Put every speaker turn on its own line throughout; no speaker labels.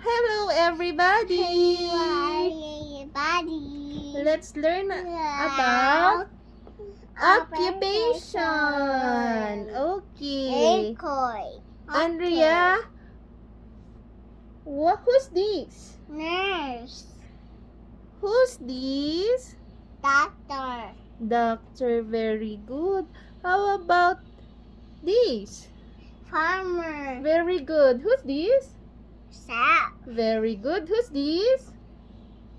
Hello, everybody!
Everybody.
Let's learn about occupation. Okay. Andrea, who's this?
Nurse.
Who's this?
Doctor.
Doctor, very good. How about this?
Farmer.
Very good. Who's this?
Chef.
Very good. Who's this?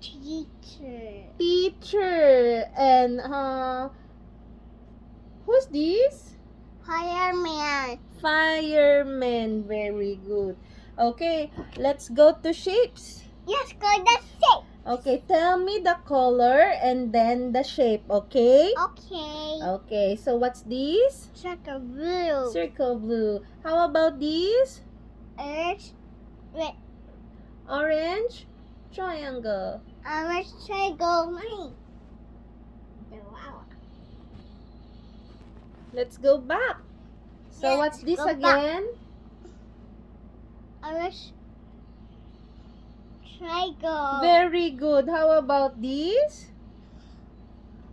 Teacher.
Teacher. And who's this?
Fireman.
Fireman. Very good. Okay, let's go to shapes.
Yes, go the shape.
Okay, tell me the color and then the shape, okay?
Okay.
Okay, so what's this?
Circle blue.
Circle blue. How about this?
Earth. Red.
Orange triangle.
Orange triangle. Green. Wow.
Let's go back. So
Yes,
what's this
go back.
again?
Orange triangle.
Very good. How about this?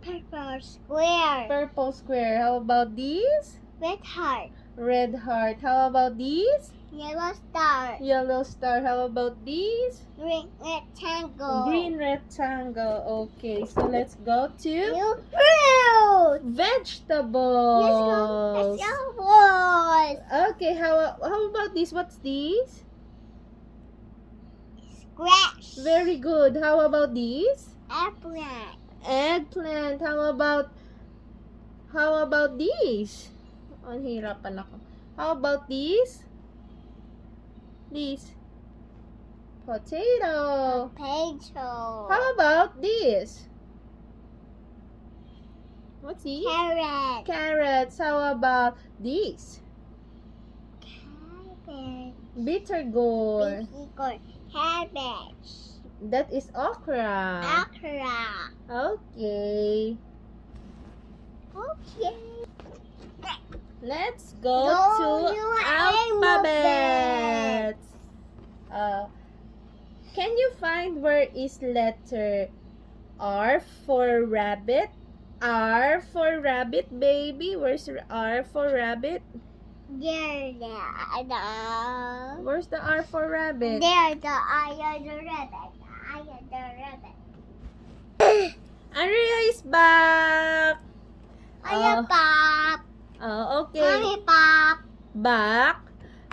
Purple square.
Purple square. How about this?
Red heart.
Red heart. How about this?
Yellow star.
Yellow star. How about this?
Green rectangle.
Green rectangle. Okay, so let's go to
New fruit.
vegetables.
Let's go. Boys.
Okay, how about this? What's this?
Scratch.
Very good. How about this?
Apple.
Eggplant. How about this? Ang hirapan ako. How about this? This. Potato.
Potato.
How about this? What's this?
Carrot.
Carrots. How about this?
Cabbage.
Bitter gourd.
Cabbage.
That is okra.
Okra.
Okay.
Okay.
Let's go
Go
to
to
alphabets. Can you find where is letter R for rabbit? R for rabbit, baby. Where's R for rabbit?
There,
Where's the R for rabbit?
There, the eye of the rabbit. The eye of the rabbit.
Andrea is back.
Eye of Pop.
Okay.
Mommy Pop.
Back.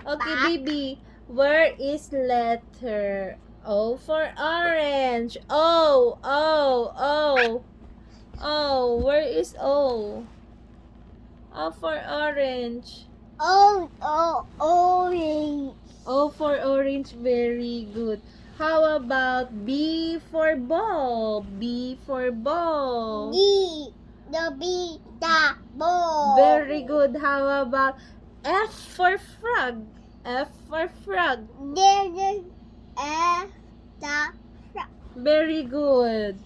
Okay,
Back.
baby. Where is letter O for orange? O. Where is O? O for orange.
Orange.
O for orange. Very good. How about B for ball? B for ball.
The ball.
Very good. How about F for frog? F for frog.
There, the frog.
Very good.